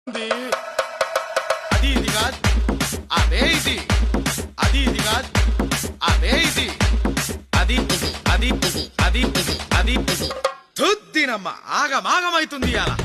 ఉంది. అది ఇది కాదు, అదే ఇది. అది ఇది కాదు, అదే ఇది. అది అది అది అది తుద్దినమ్మ ఆగమాగమైతుంది అలా.